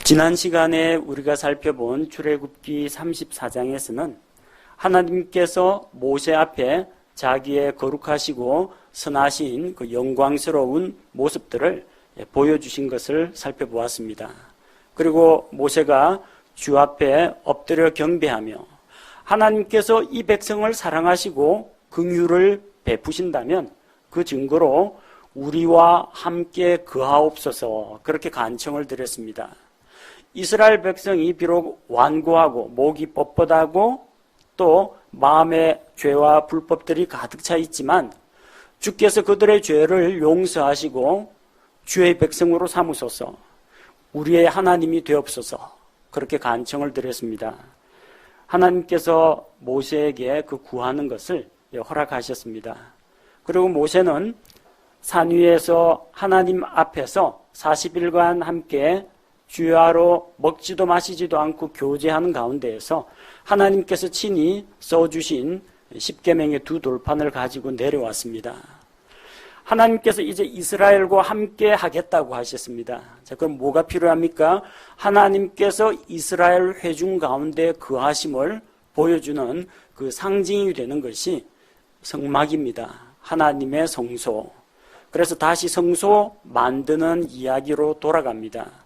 지난 시간에 우리가 살펴본 출애굽기 34장에서는 하나님께서 모세 앞에 자기의 거룩하시고 선하신 그 영광스러운 모습들을 보여주신 것을 살펴보았습니다. 그리고 모세가 주 앞에 엎드려 경배하며 하나님께서 이 백성을 사랑하시고 긍휼을 베푸신다면 그 증거로 우리와 함께 거하옵소서, 그렇게 간청을 드렸습니다. 이스라엘 백성이 비록 완고하고 목이 뻣뻣하고 또 마음에 죄와 불법들이 가득 차 있지만 주께서 그들의 죄를 용서하시고 주의 백성으로 삼으소서, 우리의 하나님이 되옵소서, 그렇게 간청을 드렸습니다. 하나님께서 모세에게 그 구하는 것을 허락하셨습니다. 그리고 모세는 산 위에서 하나님 앞에서 40일간 함께 주야로 먹지도 마시지도 않고 교제하는 가운데에서 하나님께서 친히 써주신 십계명의 두 돌판을 가지고 내려왔습니다. 하나님께서 이제 이스라엘과 함께 하겠다고 하셨습니다. 자, 그럼 뭐가 필요합니까? 하나님께서 이스라엘 회중 가운데 거하심을 보여주는 그 상징이 되는 것이 성막입니다. 하나님의 성소. 그래서 다시 성소 만드는 이야기로 돌아갑니다.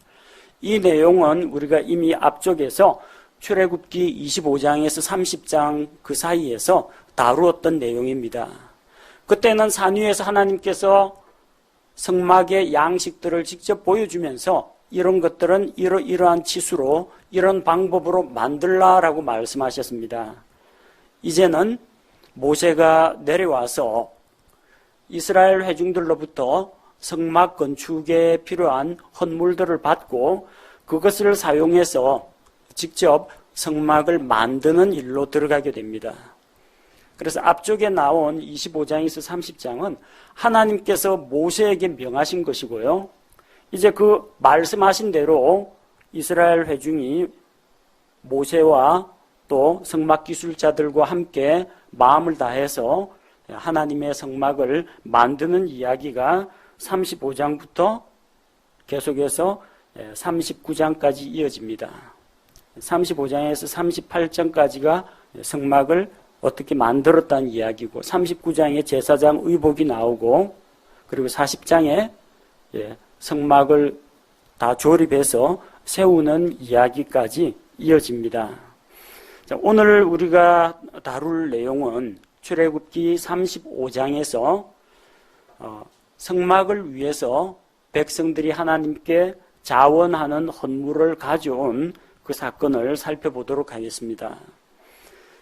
이 내용은 우리가 이미 앞쪽에서 출애굽기 25장에서 30장 그 사이에서 다루었던 내용입니다. 그때는 산 위에서 하나님께서 성막의 양식들을 직접 보여주면서 이런 것들은 이러이러한 치수로 이런 방법으로 만들라라고 말씀하셨습니다. 이제는 모세가 내려와서 이스라엘 회중들로부터 성막 건축에 필요한 헌물들을 받고 그것을 사용해서 직접 성막을 만드는 일로 들어가게 됩니다. 그래서 앞쪽에 나온 25장에서 30장은 하나님께서 모세에게 명하신 것이고요. 이제 그 말씀하신 대로 이스라엘 회중이 모세와 또 성막 기술자들과 함께 마음을 다해서 하나님의 성막을 만드는 이야기가 35장부터 계속해서 39장까지 이어집니다. 35장에서 38장까지가 성막을 어떻게 만들었다는 이야기고, 39장에 제사장 의복이 나오고, 그리고 40장에 성막을 다 조립해서 세우는 이야기까지 이어집니다. 자, 오늘 우리가 다룰 내용은 출애굽기 35장에서 성막을 위해서 백성들이 하나님께 자원하는 헌물을 가져온 그 사건을 살펴보도록 하겠습니다.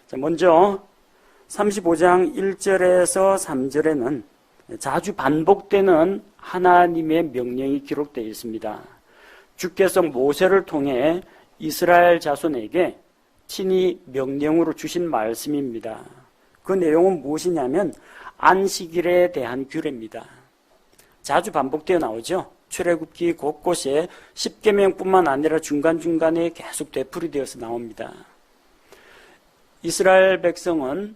자, 먼저 35장 1절에서 3절에는 자주 반복되는 하나님의 명령이 기록되어 있습니다. 주께서 모세를 통해 이스라엘 자손에게 친히 명령으로 주신 말씀입니다. 그 내용은 무엇이냐면 안식일에 대한 규례입니다. 자주 반복되어 나오죠. 출애굽기 곳곳에 십계명뿐만 아니라 중간중간에 계속 되풀이되어서 나옵니다. 이스라엘 백성은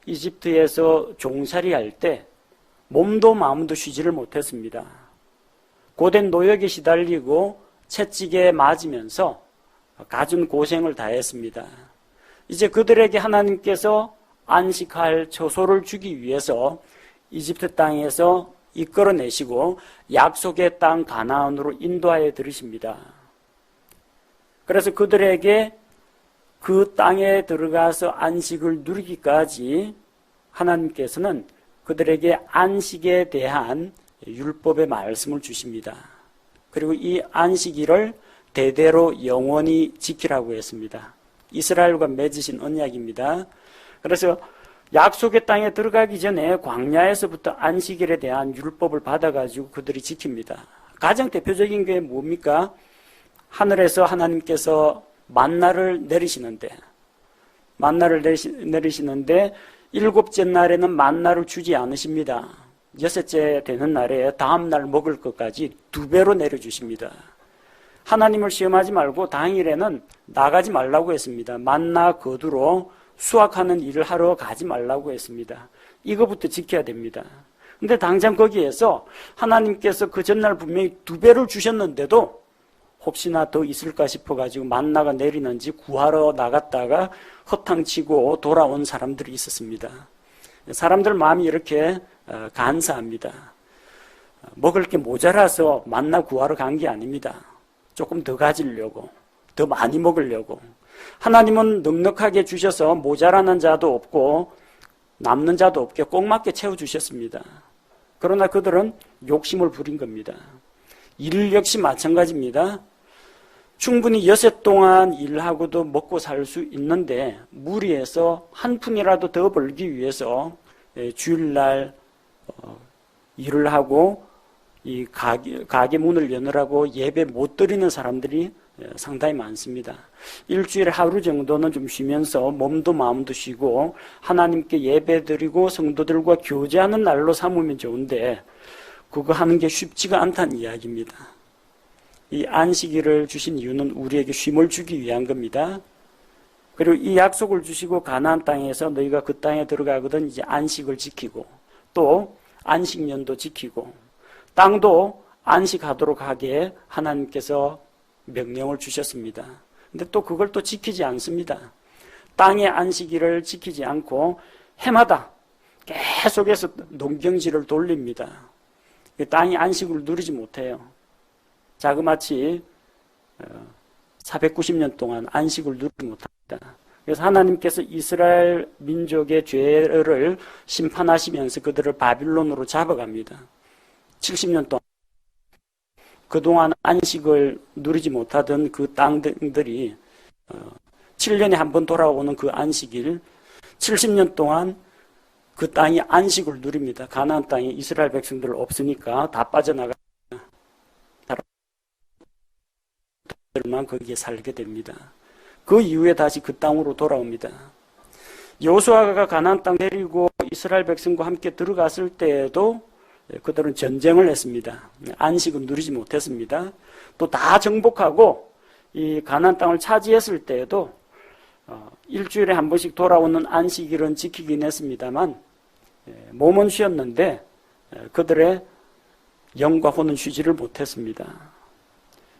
이집트에서 종살이할 때 몸도 마음도 쉬지를 못했습니다. 고된 노역에 시달리고 채찍에 맞으면서 갖은 고생을 다했습니다. 이제 그들에게 하나님께서 안식할 처소를 주기 위해서 이집트 땅에서 이끌어내시고 약속의 땅 가나안으로 인도하여 들으십니다. 그래서 그들에게 그 땅에 들어가서 안식을 누리기까지 하나님께서는 그들에게 안식에 대한 율법의 말씀을 주십니다. 그리고 이 안식일을 대대로 영원히 지키라고 했습니다. 이스라엘과 맺으신 언약입니다. 그래서 약속의 땅에 들어가기 전에 광야에서부터 안식일에 대한 율법을 받아가지고 그들이 지킵니다. 가장 대표적인 게 뭡니까? 하늘에서 하나님께서 만나를 내리시는데 일곱째 날에는 만나를 주지 않으십니다. 여섯째 되는 날에 다음 날 먹을 것까지 2배로 내려주십니다. 하나님을 시험하지 말고 당일에는 나가지 말라고 했습니다. 만나 거두로 수확하는 일을 하러 가지 말라고 했습니다. 이거부터 지켜야 됩니다. 근데 당장 거기에서 하나님께서 그 전날 분명히 2배를 주셨는데도 혹시나 더 있을까 싶어가지고 만나가 내리는지 구하러 나갔다가 허탕치고 돌아온 사람들이 있었습니다. 사람들 마음이 이렇게 간사합니다. 먹을 게 모자라서 만나 구하러 간 게 아닙니다. 조금 더 가지려고, 더 많이 먹으려고. 하나님은 넉넉하게 주셔서 모자라는 자도 없고 남는 자도 없게 꼭 맞게 채워주셨습니다. 그러나 그들은 욕심을 부린 겁니다. 일 역시 마찬가지입니다. 충분히 여섯 동안 일하고도 먹고 살 수 있는데 무리해서 한 푼이라도 더 벌기 위해서 주일날 일을 하고 이 가게 문을 여느라고 예배 못 드리는 사람들이 상당히 많습니다. 일주일에 하루 정도는 좀 쉬면서 몸도 마음도 쉬고 하나님께 예배 드리고 성도들과 교제하는 날로 삼으면 좋은데 그거 하는 게 쉽지가 않다는 이야기입니다. 이 안식일을 주신 이유는 우리에게 쉼을 주기 위한 겁니다. 그리고 이 약속을 주시고 가나안 땅에서 너희가 그 땅에 들어가거든 이제 안식을 지키고 또 안식년도 지키고 땅도 안식하도록 하게 하나님께서 명령을 주셨습니다. 근데 또 그걸 또 지키지 않습니다. 땅의 안식일을 지키지 않고 해마다 계속해서 농경지를 돌립니다. 땅이 안식을 누리지 못해요. 자그마치 490년 동안 안식을 누리지 못합니다. 그래서 하나님께서 이스라엘 민족의 죄를 심판하시면서 그들을 바빌론으로 잡아갑니다. 70년 동안 그동안 안식을 누리지 못하던 그 땅들이 7년에 한 번 돌아오는 그 안식일 70년 동안 그 땅이 안식을 누립니다. 가나안 땅에 이스라엘 백성들 없으니까 다 빠져나가 만 거기에 살게 됩니다. 그 이후에 다시 그 땅으로 돌아옵니다. 여호수아가 가나안 땅 데리고 이스라엘 백성과 함께 들어갔을 때에도 그들은 전쟁을 했습니다. 안식은 누리지 못했습니다. 또 다 정복하고 이 가나안 땅을 차지했을 때에도 일주일에 한 번씩 돌아오는 안식일은 지키긴 했습니다만 몸은 쉬었는데 그들의 영과 혼은 쉬지를 못했습니다.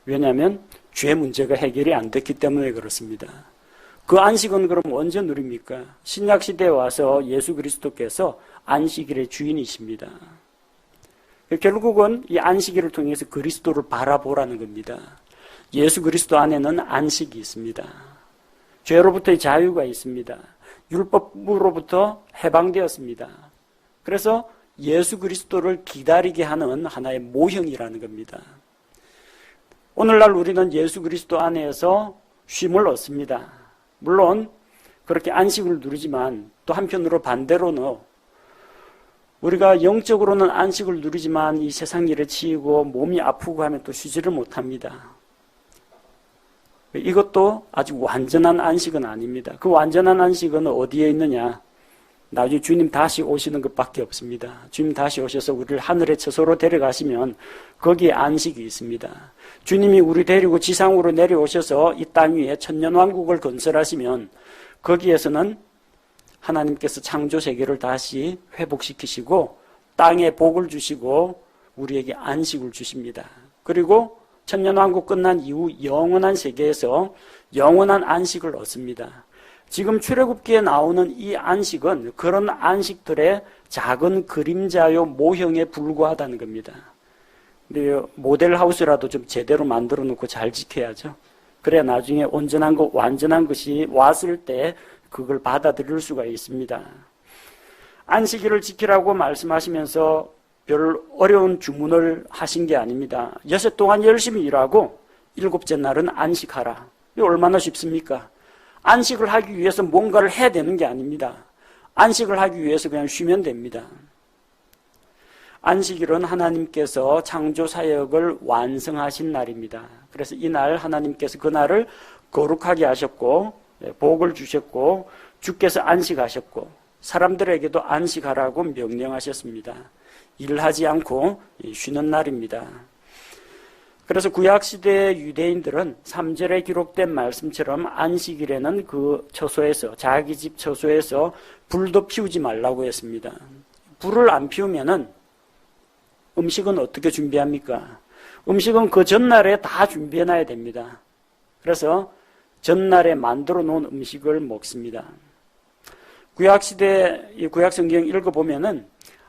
왜냐하면 죄 문제가 해결이 안 됐기 때문에 그렇습니다. 그 안식은 그럼 언제 누립니까? 신약 시대에 와서 예수 그리스도께서 안식일의 주인이십니다. 결국은 이 안식일을 통해서 그리스도를 바라보라는 겁니다. 예수 그리스도 안에는 안식이 있습니다. 죄로부터의 자유가 있습니다. 율법으로부터 해방되었습니다. 그래서 예수 그리스도를 기다리게 하는 하나의 모형이라는 겁니다. 오늘날 우리는 예수 그리스도 안에서 쉼을 얻습니다. 물론 그렇게 안식을 누리지만 또 한편으로 반대로는 우리가 영적으로는 안식을 누리지만 이 세상 일에 치이고 몸이 아프고 하면 또 쉬지를 못합니다. 이것도 아직 완전한 안식은 아닙니다. 그 완전한 안식은 어디에 있느냐? 나중에 주님 다시 오시는 것밖에 없습니다. 주님 다시 오셔서 우리를 하늘의 처소로 데려가시면 거기에 안식이 있습니다. 주님이 우리 데리고 지상으로 내려오셔서 이 땅 위에 천년왕국을 건설하시면 거기에서는 하나님께서 창조 세계를 다시 회복시키시고 땅에 복을 주시고 우리에게 안식을 주십니다. 그리고 천년왕국 끝난 이후 영원한 세계에서 영원한 안식을 얻습니다. 지금 출애굽기에 나오는 이 안식은 그런 안식들의 작은 그림자요 모형에 불과하다는 겁니다. 근데 모델하우스라도 좀 제대로 만들어 놓고 잘 지켜야죠. 그래야 나중에 온전한 것, 완전한 것이 왔을 때 그걸 받아들일 수가 있습니다. 안식일을 지키라고 말씀하시면서 별 어려운 주문을 하신 게 아닙니다. 6일 동안 열심히 일하고 7째 날은 안식하라. 이게 얼마나 쉽습니까? 안식을 하기 위해서 뭔가를 해야 되는 게 아닙니다. 안식을 하기 위해서 그냥 쉬면 됩니다. 안식일은 하나님께서 창조 사역을 완성하신 날입니다. 그래서 이날 하나님께서 그날을 거룩하게 하셨고 복을 주셨고 주께서 안식하셨고 사람들에게도 안식하라고 명령하셨습니다. 일하지 않고 쉬는 날입니다. 그래서 구약시대의 유대인들은 3절에 기록된 말씀처럼 안식일에는 그 처소에서 자기 집 처소에서 불도 피우지 말라고 했습니다. 불을 안 피우면은 음식은 어떻게 준비합니까? 음식은 그 전날에 다 준비해놔야 됩니다. 그래서 전날에 만들어 놓은 음식을 먹습니다. 구약시대, 이 구약성경 읽어보면은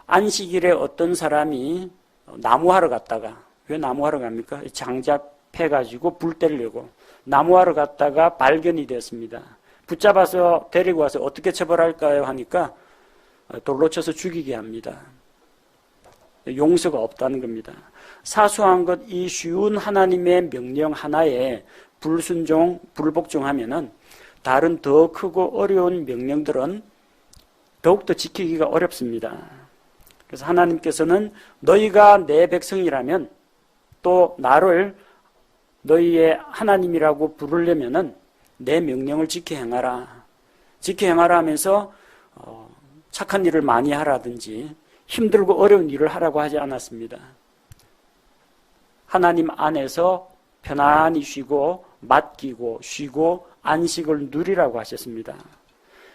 안식일에 어떤 사람이 나무하러 갔다가, 왜 나무하러 갑니까? 장작패가지고 불 때리려고 나무하러 갔다가 발견이 되었습니다. 붙잡아서 데리고 와서 어떻게 처벌할까요? 하니까 돌로 쳐서 죽이게 합니다. 용서가 없다는 겁니다. 사소한 것, 이 쉬운 하나님의 명령 하나에 불순종, 불복종하면은 다른 더 크고 어려운 명령들은 더욱더 지키기가 어렵습니다. 그래서 하나님께서는 너희가 내 백성이라면 또 나를 너희의 하나님이라고 부르려면은 내 명령을 지켜 행하라. 지켜 행하라 하면서 착한 일을 많이 하라든지 힘들고 어려운 일을 하라고 하지 않았습니다. 하나님 안에서 편안히 쉬고 맡기고 쉬고 안식을 누리라고 하셨습니다.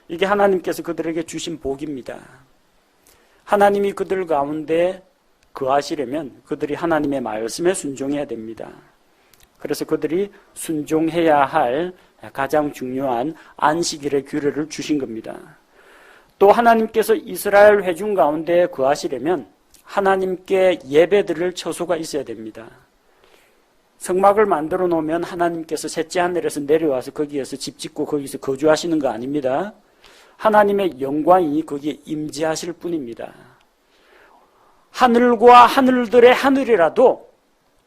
이게 하나님께서 그들에게 주신 복입니다. 하나님이 그들 가운데 거하시려면 그들이 하나님의 말씀에 순종해야 됩니다. 그래서 그들이 순종해야 할 가장 중요한 안식일의 규례를 주신 겁니다. 또 하나님께서 이스라엘 회중 가운데 거하시려면 하나님께 예배드릴 처소가 있어야 됩니다. 성막을 만들어 놓으면 하나님께서 셋째 하늘에서 내려와서 거기에서 집 짓고 거기서 거주하시는 거 아닙니다. 하나님의 영광이 거기에 임재하실 뿐입니다. 하늘과 하늘들의 하늘이라도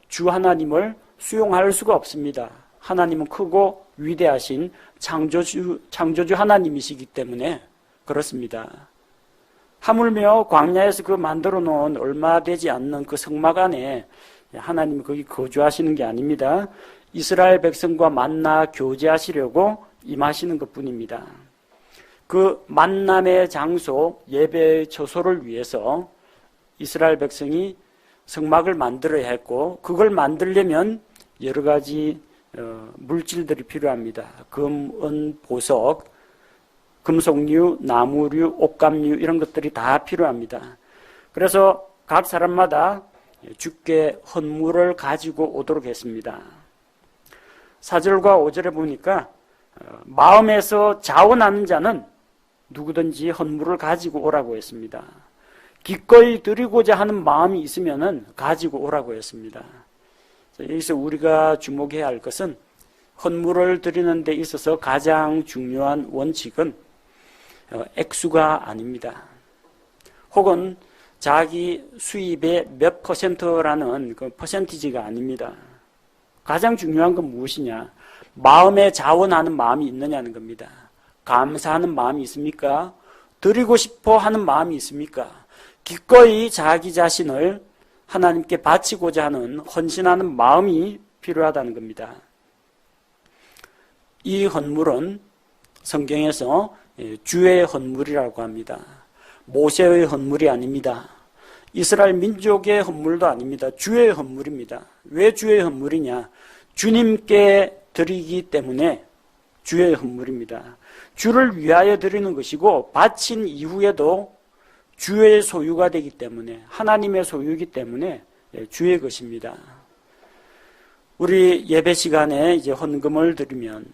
주 하나님을 수용할 수가 없습니다. 하나님은 크고 위대하신 창조주 하나님이시기 때문에 그렇습니다. 하물며 광야에서 그 만들어 놓은 얼마 되지 않는 그 성막 안에 하나님이 거기 거주하시는 게 아닙니다. 이스라엘 백성과 만나 교제하시려고 임하시는 것뿐입니다. 그 만남의 장소, 예배의 처소를 위해서 이스라엘 백성이 성막을 만들어야 했고 그걸 만들려면 여러 가지 물질들이 필요합니다. 금, 은, 보석, 금속류, 나무류, 옷감류 이런 것들이 다 필요합니다. 그래서 각 사람마다 주께 헌물을 가지고 오도록 했습니다. 4절과 5절에 보니까 마음에서 자원하는 자는 누구든지 헌물을 가지고 오라고 했습니다. 기꺼이 드리고자 하는 마음이 있으면은 가지고 오라고 했습니다. 여기서 우리가 주목해야 할 것은 헌물을 드리는 데 있어서 가장 중요한 원칙은 액수가 아닙니다. 혹은 자기 수입의 몇 퍼센트라는 그 퍼센티지가 아닙니다. 가장 중요한 건 무엇이냐? 마음에 자원하는 마음이 있느냐는 겁니다. 감사하는 마음이 있습니까? 드리고 싶어 하는 마음이 있습니까? 기꺼이 자기 자신을 하나님께 바치고자 하는 헌신하는 마음이 필요하다는 겁니다. 이 헌물은 성경에서 주의 헌물이라고 합니다. 모세의 헌물이 아닙니다. 이스라엘 민족의 헌물도 아닙니다. 주의 헌물입니다. 왜 주의 헌물이냐? 주님께 드리기 때문에 주의 헌물입니다. 주를 위하여 드리는 것이고 바친 이후에도 주의 소유가 되기 때문에 하나님의 소유이기 때문에 주의 것입니다. 우리 예배 시간에 이제 헌금을 드리면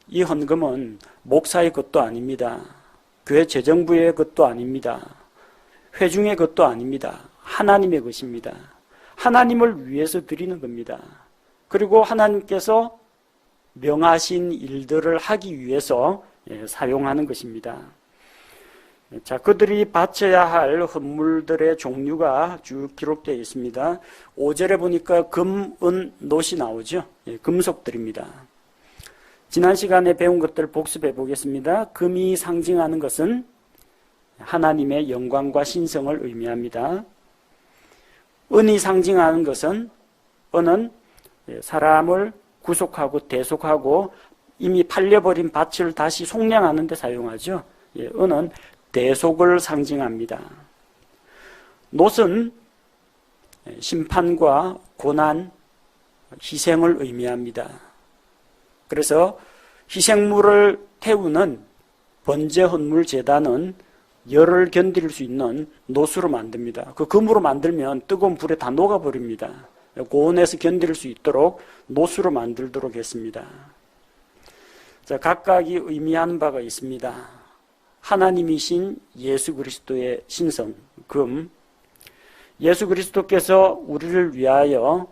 이 헌금은 목사의 것도 아닙니다. 교회 재정부의 것도 아닙니다. 회중의 것도 아닙니다. 하나님의 것입니다. 하나님을 위해서 드리는 겁니다. 그리고 하나님께서 명하신 일들을 하기 위해서 사용하는 것입니다. 자, 그들이 바쳐야 할 헌물들의 종류가 쭉 기록되어 있습니다. 5절에 보니까 금, 은, 놋이 나오죠. 금속들입니다. 지난 시간에 배운 것들 복습해 보겠습니다. 금이 상징하는 것은 하나님의 영광과 신성을 의미합니다. 은이 상징하는 것은 은은 사람을 구속하고 대속하고 이미 팔려버린 밭을 다시 속량하는 데 사용하죠. 은은 대속을 상징합니다. 놋은 심판과 고난, 희생을 의미합니다. 그래서 희생물을 태우는 번제헌물 제단은 열을 견딜 수 있는 놋으로 만듭니다. 그 금으로 만들면 뜨거운 불에 다 녹아버립니다. 고온에서 견딜 수 있도록 노수로 만들도록 했습니다. 자, 각각이 의미하는 바가 있습니다. 하나님이신 예수 그리스도의 신성, 금. 예수 그리스도께서 우리를 위하여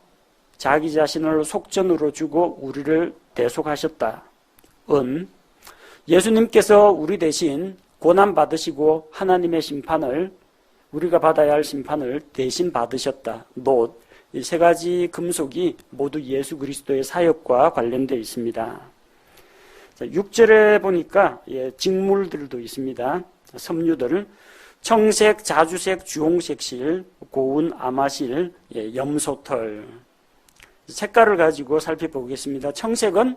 자기 자신을 속전으로 주고 우리를 대속하셨다. 은. 예수님께서 우리 대신 고난 받으시고 하나님의 심판을, 우리가 받아야 할 심판을 대신 받으셨다. 놋. 이 세 가지 금속이 모두 예수 그리스도의 사역과 관련되어 있습니다. 6절에 보니까 직물들도 있습니다. 섬유들. 청색, 자주색, 주홍색 실, 고운 아마실, 염소털. 색깔을 가지고 살펴보겠습니다. 청색은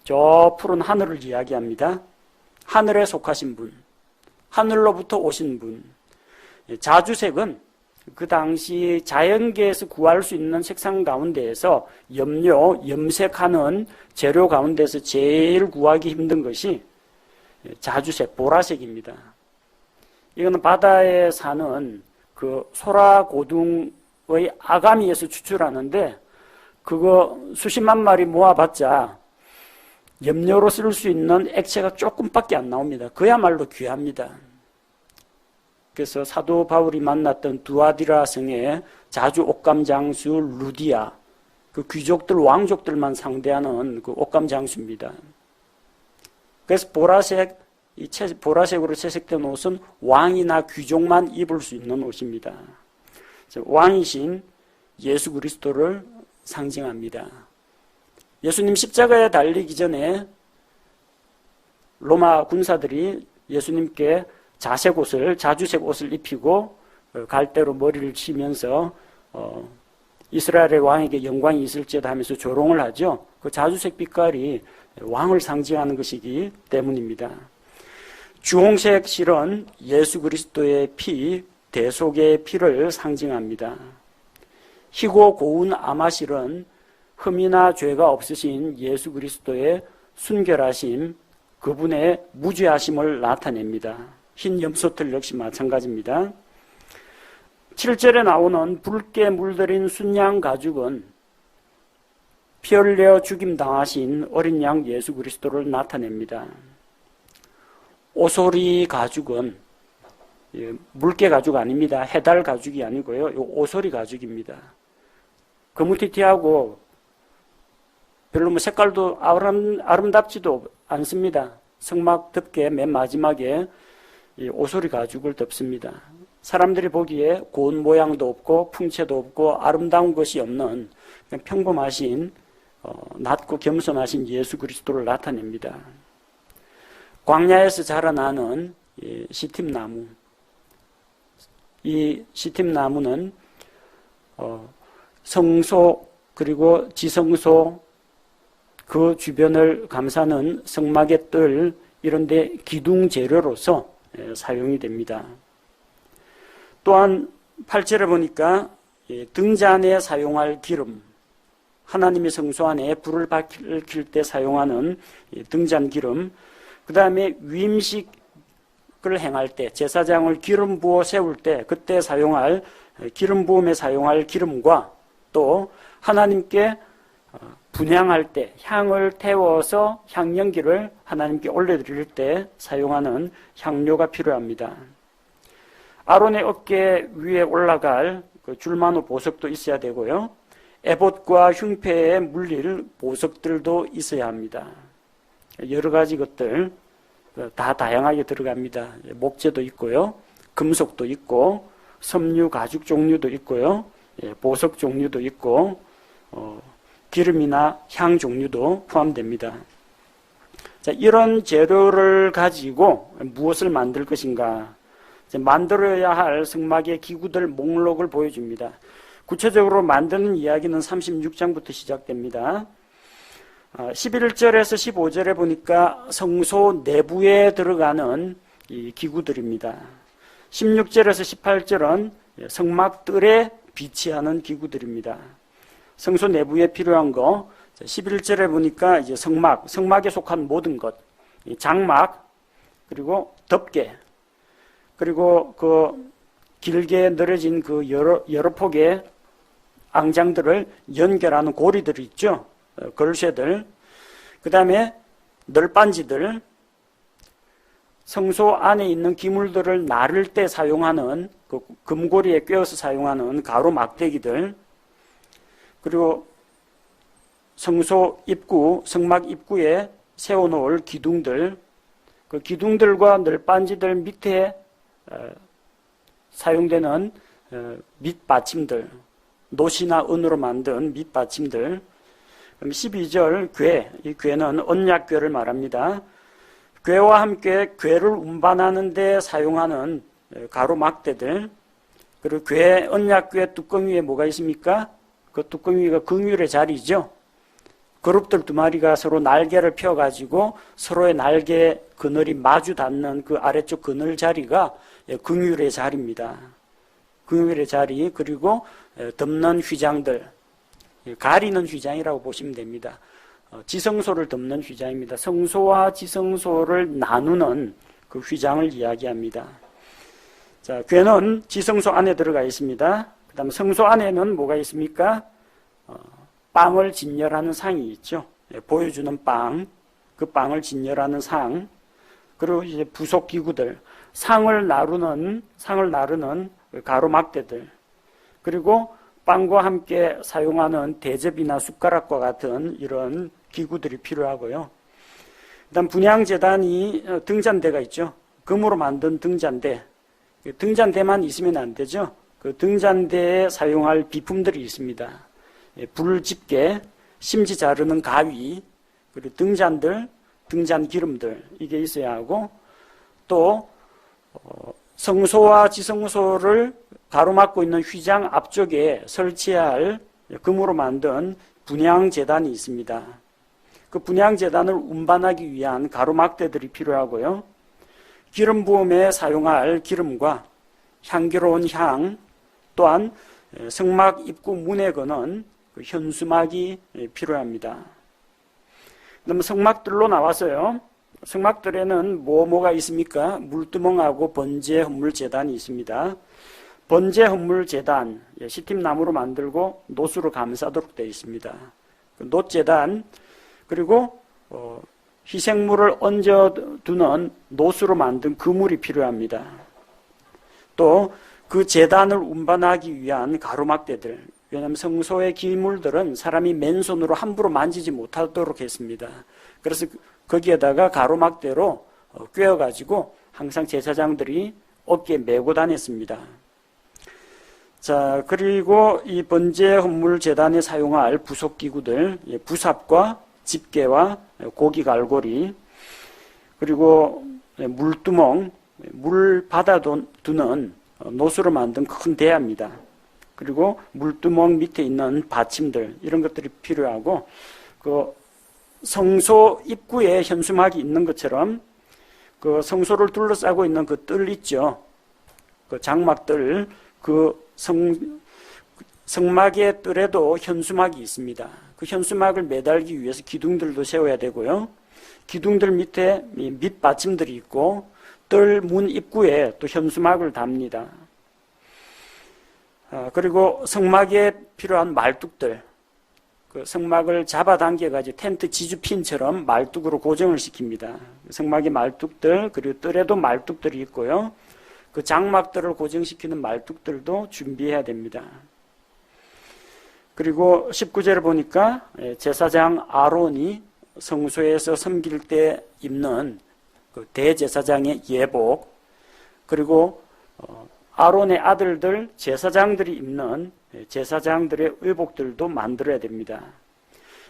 저 푸른 하늘을 이야기합니다. 하늘에 속하신 분, 하늘로부터 오신 분. 자주색은 그 당시 자연계에서 구할 수 있는 색상 가운데에서 염색하는 재료 가운데서 제일 구하기 힘든 것이 자주색, 보라색입니다. 이거는 바다에 사는 그 소라고둥의 아가미에서 추출하는데 그거 수십만 마리 모아봤자 염료로 쓸 수 있는 액체가 조금밖에 안 나옵니다. 그야말로 귀합니다. 그래서 사도 바울이 만났던 두아디라 성의 자주 옷감 장수 루디아, 그 귀족들, 왕족들만 상대하는 그 옷감 장수입니다. 그래서 보라색으로 채색된 옷은 왕이나 귀족만 입을 수 있는 옷입니다. 왕이신 예수 그리스도를 상징합니다. 예수님 십자가에 달리기 전에 로마 군사들이 예수님께 자주색 옷을 입히고 갈대로 머리를 치면서 이스라엘의 왕에게 영광이 있을지어다 하면서 조롱을 하죠. 그 자주색 빛깔이 왕을 상징하는 것이기 때문입니다. 주홍색 실은 예수 그리스도의 피, 대속의 피를 상징합니다. 희고 고운 아마실은 흠이나 죄가 없으신 예수 그리스도의 순결하심, 그분의 무죄하심을 나타냅니다. 흰 염소털 역시 마찬가지입니다. 7절에 나오는 붉게 물들인 순양 가죽은 피 흘려 죽임 당하신 어린 양 예수 그리스도를 나타냅니다. 오소리 가죽은 물개 가죽 아닙니다. 해달 가죽이 아니고요. 오소리 가죽입니다. 거무튀튀하고 별로 색깔도 아름답지도 않습니다. 성막 덮개 맨 마지막에 오소리 가죽을 덮습니다. 사람들이 보기에 고운 모양도 없고 풍채도 없고 아름다운 것이 없는 그냥 평범하신 낮고 겸손하신 예수 그리스도를 나타냅니다. 광야에서 자라나는 시팀나무. 이 시팀나무는 성소 그리고 지성소 그 주변을 감싸는 성막의 뜰 이런 데 기둥 재료로서 사용이 됩니다. 또한 8절에 보니까 등잔에 사용할 기름, 하나님의 성소 안에 불을 밝힐 때 사용하는 등잔 기름, 그 다음에 위임식을 행할 때 제사장을 기름 부어 세울 때 그때 사용할 기름 부음에 사용할 기름과 또 하나님께 분향할 때 향을 태워서 향연기를 하나님께 올려드릴 때 사용하는 향료가 필요합니다. 아론의 어깨 위에 올라갈 그 줄마노 보석도 있어야 되고요. 에봇과 흉패에 물릴 보석들도 있어야 합니다. 여러 가지 것들 다 다양하게 들어갑니다. 목재도 있고요. 금속도 있고 섬유 가죽 종류도 있고요. 보석 종류도 있고 기름이나 향 종류도 포함됩니다. 자, 이런 재료를 가지고 무엇을 만들 것인가? 만들어야 할 성막의 기구들 목록을 보여줍니다. 구체적으로 만드는 이야기는 36장부터 시작됩니다. 11절에서 15절에 보니까 성소 내부에 들어가는 이 기구들입니다. 16절에서 18절은 성막 뜰에 비치하는 기구들입니다. 성소 내부에 필요한 거 11절에 보니까 이제 성막에 속한 모든 것, 장막, 그리고 덮개, 그리고 그 길게 늘어진 그 여러 폭의 앙장들을 연결하는 고리들이 있죠. 걸쇠들. 그 다음에 널빤지들, 성소 안에 있는 기물들을 나를 때 사용하는 그 금고리에 꿰어서 사용하는 가로막대기들, 그리고 성소 입구, 성막 입구에 세워놓을 기둥들, 그 기둥들과 널빤지들 밑에 사용되는 밑받침들, 노시나 은으로 만든 밑받침들. 그럼 12절 궤, 이 궤는 언약궤를 말합니다. 궤와 함께 궤를 운반하는 데 사용하는 가로막대들, 그리고 궤, 언약궤 뚜껑 위에 뭐가 있습니까? 그 뚜껑 위가 긍휼의 자리죠. 그룹들 두 마리가 서로 날개를 펴가지고 서로의 날개 그늘이 마주 닿는 그 아래쪽 그늘 자리가 긍휼의 자리입니다. 긍휼의 자리, 그리고 덮는 휘장들, 가리는 휘장이라고 보시면 됩니다. 지성소를 덮는 휘장입니다. 성소와 지성소를 나누는 그 휘장을 이야기합니다. 자, 궤는 지성소 안에 들어가 있습니다. 그 다음 성소 안에는 뭐가 있습니까? 빵을 진열하는 상이 있죠. 보여주는 빵, 그 빵을 진열하는 상, 그리고 이제 부속 기구들, 상을 나르는 가로막대들, 그리고 빵과 함께 사용하는 대접이나 숟가락과 같은 이런 기구들이 필요하고요. 일단 분향재단이 등잔대가 있죠. 금으로 만든 등잔대. 등잔대만 있으면 안 되죠. 그 등잔대에 사용할 비품들이 있습니다. 불집게, 심지 자르는 가위, 그리고 등잔들, 등잔 기름들, 이게 있어야 하고, 또 성소와 지성소를 가로막고 있는 휘장 앞쪽에 설치할 금으로 만든 분향재단이 있습니다. 그 분향재단을 운반하기 위한 가로막대들이 필요하고요. 기름 부음에 사용할 기름과 향기로운 향, 또한 성막 입구 문에 거는 그 현수막이 필요합니다. 그럼 성막들로 나와서요. 성막들에는 뭐가 있습니까? 물두멍하고 번제 헌물 제단이 있습니다. 번제 헌물 제단, 시팀나무로 만들고 노수로 감싸도록 되어 있습니다. 그 놋제단, 그리고 희생물을 얹어두는 노수로 만든 그물이 필요합니다. 또 그 제단을 운반하기 위한 가로막대들, 왜냐하면 성소의 기물들은 사람이 맨손으로 함부로 만지지 못하도록 했습니다. 그래서 거기에다가 가로막대로 꿰어가지고 항상 제사장들이 어깨에 메고 다녔습니다. 자, 그리고 이 번제 헌물 제단에 사용할 부속 기구들, 부삽과 집게와 고기 갈고리, 그리고 물두멍, 물 받아두는 노수로 만든 큰 대야입니다. 그리고 물두멍 밑에 있는 받침들, 이런 것들이 필요하고, 그 성소 입구에 현수막이 있는 것처럼 그 성소를 둘러싸고 있는 그 뜰 있죠. 그 장막들, 그 성막의 뜰에도 현수막이 있습니다. 그 현수막을 매달기 위해서 기둥들도 세워야 되고요. 기둥들 밑에 밑받침들이 있고 뜰 문 입구에 또 현수막을 답니다. 그리고 성막에 필요한 말뚝들, 그 성막을 잡아당겨가지고 텐트 지주핀처럼 말뚝으로 고정을 시킵니다. 성막의 말뚝들, 그리고 뜰에도 말뚝들이 있고요. 그 장막들을 고정시키는 말뚝들도 준비해야 됩니다. 그리고 19절을 보니까 제사장 아론이 성소에서 섬길 때 입는 그 대제사장의 예복, 그리고 아론의 아들들 제사장들이 입는 제사장들의 의복들도 만들어야 됩니다.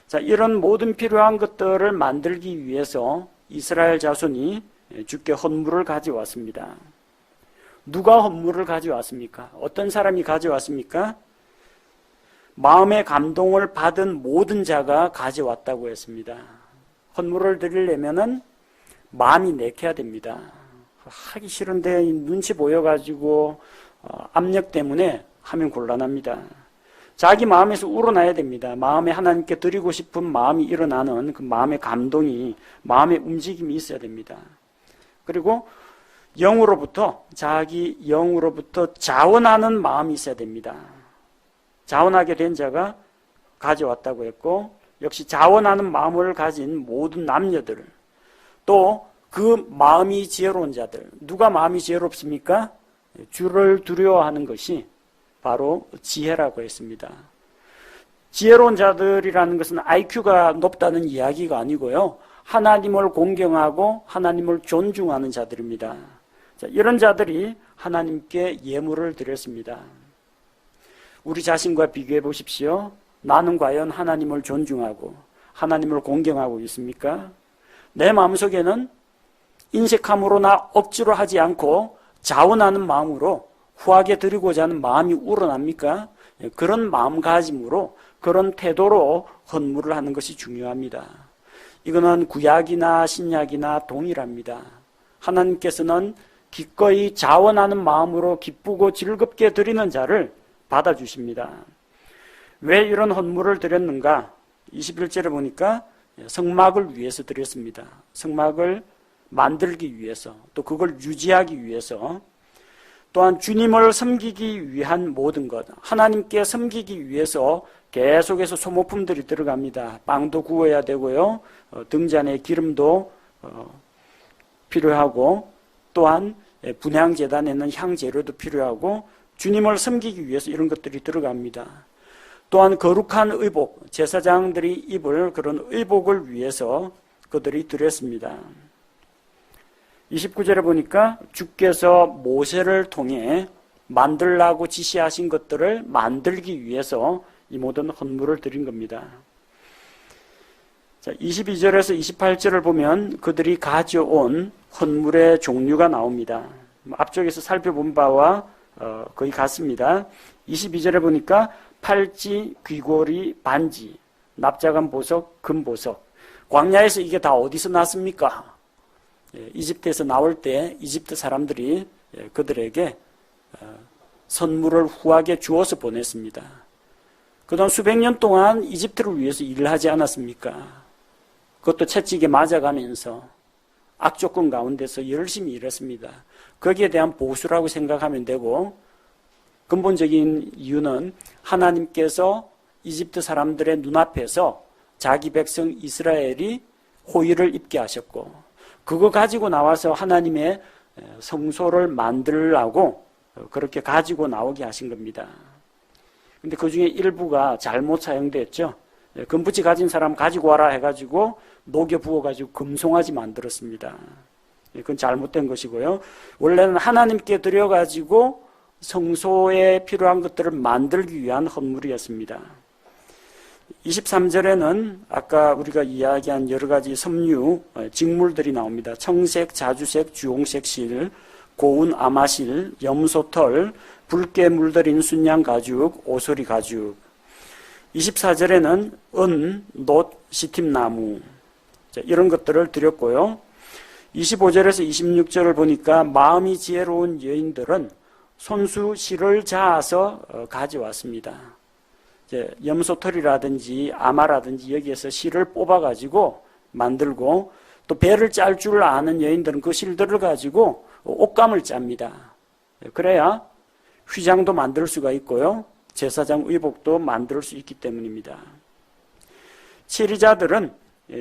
자, 이런 모든 필요한 것들을 만들기 위해서 이스라엘 자손이 주께 헌물을 가져왔습니다. 누가 헌물을 가져왔습니까? 어떤 사람이 가져왔습니까? 마음의 감동을 받은 모든 자가 가져왔다고 했습니다. 헌물을 드리려면은 마음이 내켜야 됩니다. 하기 싫은데 눈치 보여가지고 압력 때문에 하면 곤란합니다. 자기 마음에서 우러나야 됩니다. 마음에 하나님께 드리고 싶은 마음이 일어나는 그 마음의 감동이, 마음의 움직임이 있어야 됩니다. 그리고 영으로부터, 자기 영으로부터 자원하는 마음이 있어야 됩니다. 자원하게 된 자가 가져왔다고 했고, 역시 자원하는 마음을 가진 모든 남녀들, 또 그 마음이 지혜로운 자들, 누가 마음이 지혜롭습니까? 주를 두려워하는 것이 바로 지혜라고 했습니다. 지혜로운 자들이라는 것은 IQ가 높다는 이야기가 아니고요, 하나님을 공경하고 하나님을 존중하는 자들입니다. 자, 이런 자들이 하나님께 예물을 드렸습니다. 우리 자신과 비교해 보십시오. 나는 과연 하나님을 존중하고 하나님을 공경하고 있습니까? 내 마음속에는 인색함으로나 억지로 하지 않고 자원하는 마음으로 후하게 드리고자 하는 마음이 우러납니까? 그런 마음가짐으로, 그런 태도로 헌물을 하는 것이 중요합니다. 이거는 구약이나 신약이나 동일합니다. 하나님께서는 기꺼이 자원하는 마음으로 기쁘고 즐겁게 드리는 자를 받아주십니다. 왜 이런 헌물을 드렸는가? 21절에 보니까 성막을 위해서 드렸습니다. 성막을 만들기 위해서, 또 그걸 유지하기 위해서, 또한 주님을 섬기기 위한 모든 것, 하나님께 섬기기 위해서 계속해서 소모품들이 들어갑니다. 빵도 구워야 되고요, 등잔에 기름도 필요하고, 또한 분향제단에는 향재료도 필요하고, 주님을 섬기기 위해서 이런 것들이 들어갑니다. 또한 거룩한 의복, 제사장들이 입을 그런 의복을 위해서 그들이 드렸습니다. 29절에 보니까 주께서 모세를 통해 만들라고 지시하신 것들을 만들기 위해서 이 모든 헌물을 드린 겁니다. 자, 22절에서 28절을 보면 그들이 가져온 헌물의 종류가 나옵니다. 앞쪽에서 살펴본 바와 거의 같습니다. 22절에 보니까 팔찌, 귀고리, 반지, 납작한 보석, 금보석. 광야에서 이게 다 어디서 났습니까? 이집트에서 나올 때 이집트 사람들이 그들에게 선물을 후하게 주어서 보냈습니다. 그동안 수백 년 동안 이집트를 위해서 일을 하지 않았습니까? 그것도 채찍에 맞아가면서 악조건 가운데서 열심히 일했습니다. 거기에 대한 보수라고 생각하면 되고, 근본적인 이유는 하나님께서 이집트 사람들의 눈앞에서 자기 백성 이스라엘이 호의를 입게 하셨고, 그거 가지고 나와서 하나님의 성소를 만들라고 그렇게 가지고 나오게 하신 겁니다. 근데 그 중에 일부가 잘못 사용됐죠. 금붙이 가진 사람 가지고 와라 해가지고 녹여 부어가지고 금송아지 만들었습니다. 그건 잘못된 것이고요. 원래는 하나님께 드려가지고 성소에 필요한 것들을 만들기 위한 헌물이었습니다. 23절에는 아까 우리가 이야기한 여러 가지 섬유, 직물들이 나옵니다. 청색, 자주색, 주홍색 실, 고운 아마실, 염소털, 붉게 물들인 순양 가죽, 오소리 가죽. 24절에는 은, 놋, 시팀나무, 이런 것들을 드렸고요. 25절에서 26절을 보니까 마음이 지혜로운 여인들은 손수 실을 자아서 가져왔습니다. 염소털이라든지 아마라든지 여기에서 실을 뽑아가지고 만들고, 또 배를 짤 줄 아는 여인들은 그 실들을 가지고 옷감을 짭니다. 그래야 휘장도 만들 수가 있고요, 제사장 의복도 만들 수 있기 때문입니다. 치리자들은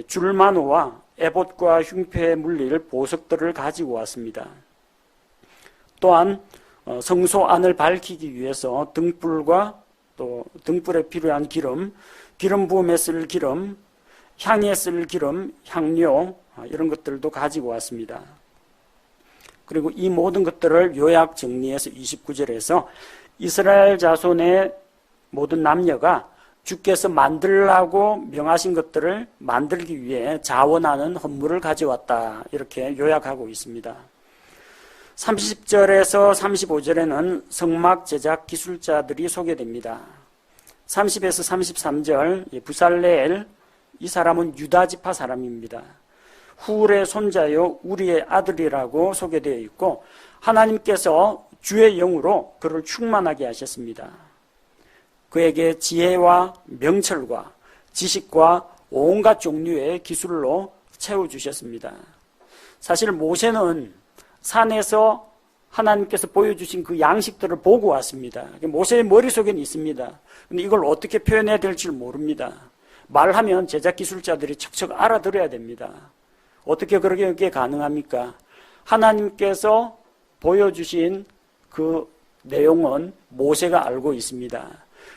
줄마노와 에봇과 흉패에 물릴 보석들을 가지고 왔습니다. 또한 성소 안을 밝히기 위해서 등불과 또 등불에 필요한 기름, 기름 부음에 쓸 기름, 향에 쓸 기름, 향료, 이런 것들도 가지고 왔습니다. 그리고 이 모든 것들을 요약 정리해서 29절에서 이스라엘 자손의 모든 남녀가 주께서 만들라고 명하신 것들을 만들기 위해 자원하는 헌물을 가져왔다, 이렇게 요약하고 있습니다. 30절에서 35절에는 성막 제작 기술자들이 소개됩니다. 30에서 33절, 부살레엘, 이 사람은 유다 지파 사람입니다. 훌의 손자요 우리의 아들이라고 소개되어 있고, 하나님께서 주의 영으로 그를 충만하게 하셨습니다. 그에게 지혜와 명철과 지식과 온갖 종류의 기술로 채워주셨습니다. 사실 모세는 산에서 하나님께서 보여주신 그 양식들을 보고 왔습니다. 모세의 머릿속에는 있습니다. 근데 이걸 어떻게 표현해야 될지 모릅니다. 말하면 제작 기술자들이 척척 알아들어야 됩니다. 어떻게 그렇게 가능합니까? 하나님께서 보여주신 그 내용은 모세가 알고 있습니다.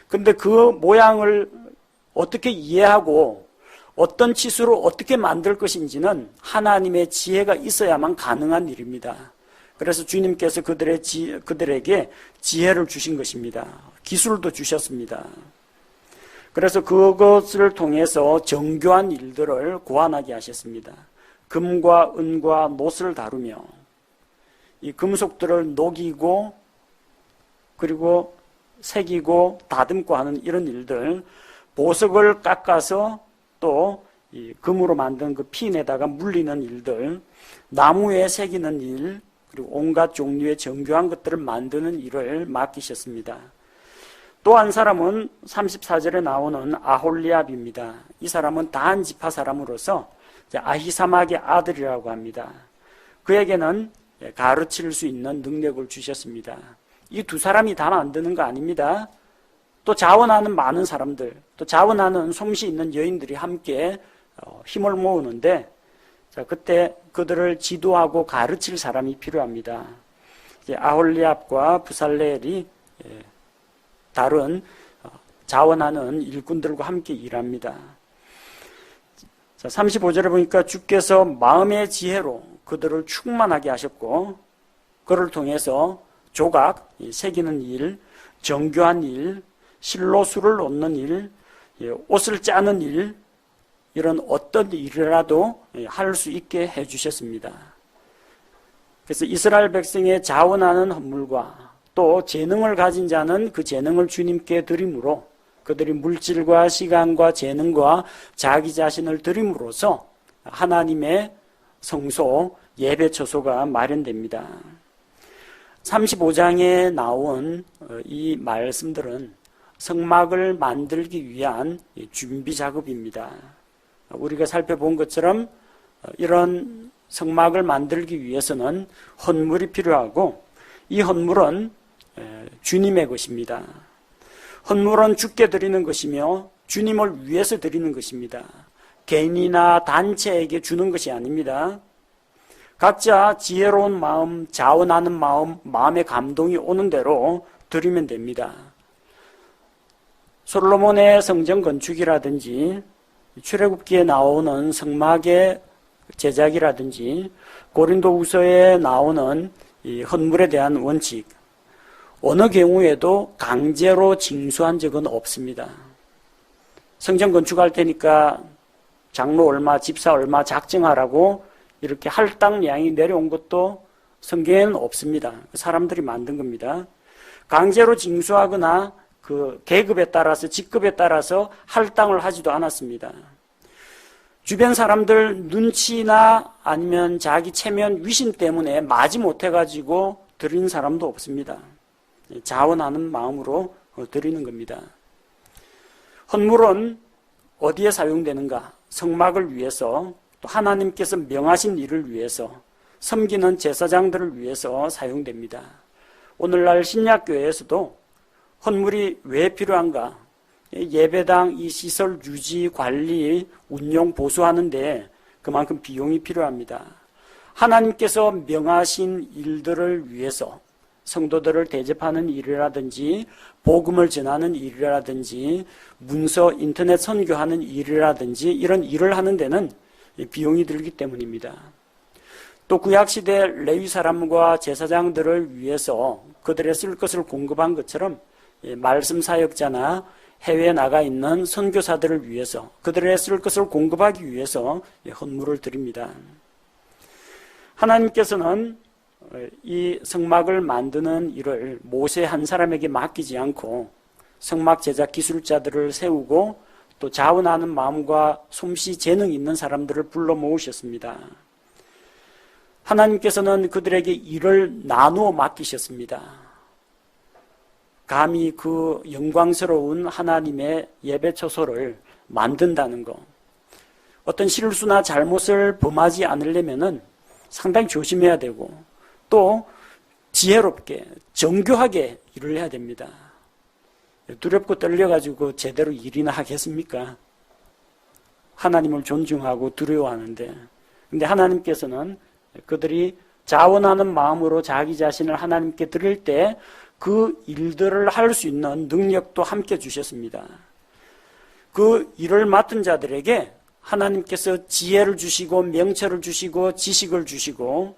근데 그 모양을 어떻게 이해하고 어떤 치수로 어떻게 만들 것인지는 하나님의 지혜가 있어야만 가능한 일입니다. 그래서 주님께서 그들에게 지혜를 주신 것입니다. 기술도 주셨습니다. 그래서 그것을 통해서 정교한 일들을 고안하게 하셨습니다. 금과 은과 놋을 다루며 이 금속들을 녹이고 그리고 새기고 다듬고 하는 이런 일들, 보석을 깎아서 또 이 금으로 만든 그 핀에다가 물리는 일들, 나무에 새기는 일, 그리고 온갖 종류의 정교한 것들을 만드는 일을 맡기셨습니다. 또 한 사람은 34절에 나오는 아홀리압입니다. 이 사람은 단 지파 사람으로서 아히사막의 아들이라고 합니다. 그에게는 가르칠 수 있는 능력을 주셨습니다. 이 두 사람이 다 만드는 거 아닙니다. 또 자원하는 많은 사람들, 또 자원하는 솜씨 있는 여인들이 함께 힘을 모으는데, 그때 그들을 지도하고 가르칠 사람이 필요합니다. 아홀리압과 부살레엘이 다른 자원하는 일꾼들과 함께 일합니다. 35절에 보니까 주께서 마음의 지혜로 그들을 충만하게 하셨고, 그를 통해서 조각, 새기는 일, 정교한 일, 실로수를 놓는 일, 옷을 짜는 일, 이런 어떤 일이라도 할 수 있게 해주셨습니다. 그래서 이스라엘 백성의 자원하는 헌물과 또 재능을 가진 자는 그 재능을 주님께 드림으로 그들이 물질과 시간과 재능과 자기 자신을 드림으로써 하나님의 성소, 예배 처소가 마련됩니다. 35장에 나온 이 말씀들은 성막을 만들기 위한 준비 작업입니다. 우리가 살펴본 것처럼 이런 성막을 만들기 위해서는 헌물이 필요하고 이 헌물은 주님의 것입니다. 헌물은 주께 드리는 것이며 주님을 위해서 드리는 것입니다. 개인이나 단체에게 주는 것이 아닙니다. 각자 지혜로운 마음, 자원하는 마음, 마음의 감동이 오는 대로 드리면 됩니다. 솔로몬의 성전 건축이라든지 출애굽기에 나오는 성막의 제작이라든지 고린도후서에 나오는 이 헌물에 대한 원칙, 어느 경우에도 강제로 징수한 적은 없습니다. 성전 건축할 테니까 장로 얼마, 집사 얼마 작정하라고 이렇게 할당량이 내려온 것도 성경에는 없습니다. 사람들이 만든 겁니다. 강제로 징수하거나 그 계급에 따라서, 직급에 따라서 할당을 하지도 않았습니다. 주변 사람들 눈치나 아니면 자기 체면, 위신 때문에 마지 못해가지고 드리는 사람도 없습니다. 자원하는 마음으로 드리는 겁니다. 헌물은 어디에 사용되는가? 성막을 위해서, 또 하나님께서 명하신 일을 위해서, 섬기는 제사장들을 위해서 사용됩니다. 오늘날 신약교회에서도 헌물이 왜 필요한가? 예배당 이 시설 유지, 관리, 운영, 보수하는데 그만큼 비용이 필요합니다. 하나님께서 명하신 일들을 위해서 성도들을 대접하는 일이라든지 복음을 전하는 일이라든지 문서, 인터넷 선교하는 일이라든지 이런 일을 하는 데는 비용이 들기 때문입니다. 또 구약시대 레위 사람과 제사장들을 위해서 그들의 쓸 것을 공급한 것처럼 말씀 사역자나 해외에 나가 있는 선교사들을 위해서 그들의 쓸 것을 공급하기 위해서 헌물을 드립니다. 하나님께서는 이 성막을 만드는 일을 모세 한 사람에게 맡기지 않고 성막 제작 기술자들을 세우고 또 자원하는 마음과 솜씨 재능 있는 사람들을 불러 모으셨습니다. 하나님께서는 그들에게 일을 나누어 맡기셨습니다. 감히 그 영광스러운 하나님의 예배 처소를 만든다는 것, 어떤 실수나 잘못을 범하지 않으려면은 상당히 조심해야 되고 또 지혜롭게 정교하게 일을 해야 됩니다. 두렵고 떨려가지고 제대로 일이나 하겠습니까? 하나님을 존중하고 두려워하는데, 근데 하나님께서는 그들이 자원하는 마음으로 자기 자신을 하나님께 드릴 때 그 일들을 할 수 있는 능력도 함께 주셨습니다. 그 일을 맡은 자들에게 하나님께서 지혜를 주시고 명철을 주시고 지식을 주시고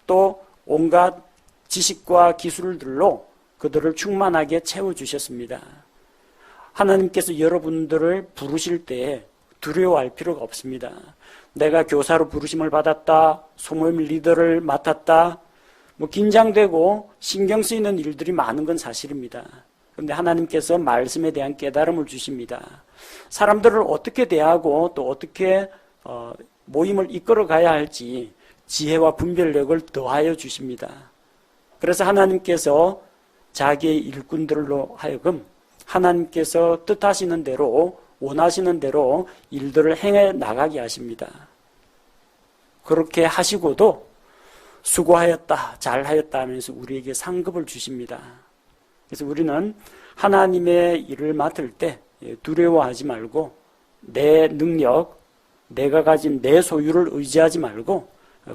또 온갖 지식과 기술들로 그들을 충만하게 채워주셨습니다. 하나님께서 여러분들을 부르실 때 두려워할 필요가 없습니다. 내가 교사로 부르심을 받았다, 소모임 리더를 맡았다, 긴장되고 신경 쓰이는 일들이 많은 건 사실입니다. 그런데 하나님께서 말씀에 대한 깨달음을 주십니다. 사람들을 어떻게 대하고 또 어떻게 모임을 이끌어 가야 할지 지혜와 분별력을 더하여 주십니다. 그래서 하나님께서 자기의 일꾼들로 하여금 하나님께서 뜻하시는 대로 원하시는 대로 일들을 행해 나가게 하십니다. 그렇게 하시고도 수고하였다, 잘하였다 하면서 우리에게 상급을 주십니다. 그래서 우리는 하나님의 일을 맡을 때 두려워하지 말고 내 능력, 내가 가진 내 소유를 의지하지 말고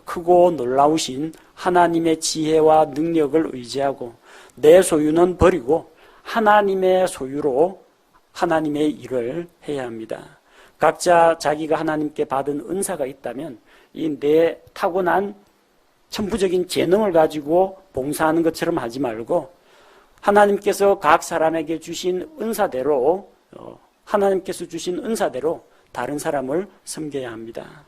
크고 놀라우신 하나님의 지혜와 능력을 의지하고 내 소유는 버리고 하나님의 소유로 하나님의 일을 해야 합니다. 각자 자기가 하나님께 받은 은사가 있다면 이 내 타고난 천부적인 재능을 가지고 봉사하는 것처럼 하지 말고 하나님께서 각 사람에게 주신 은사대로 하나님께서 주신 은사대로 다른 사람을 섬겨야 합니다.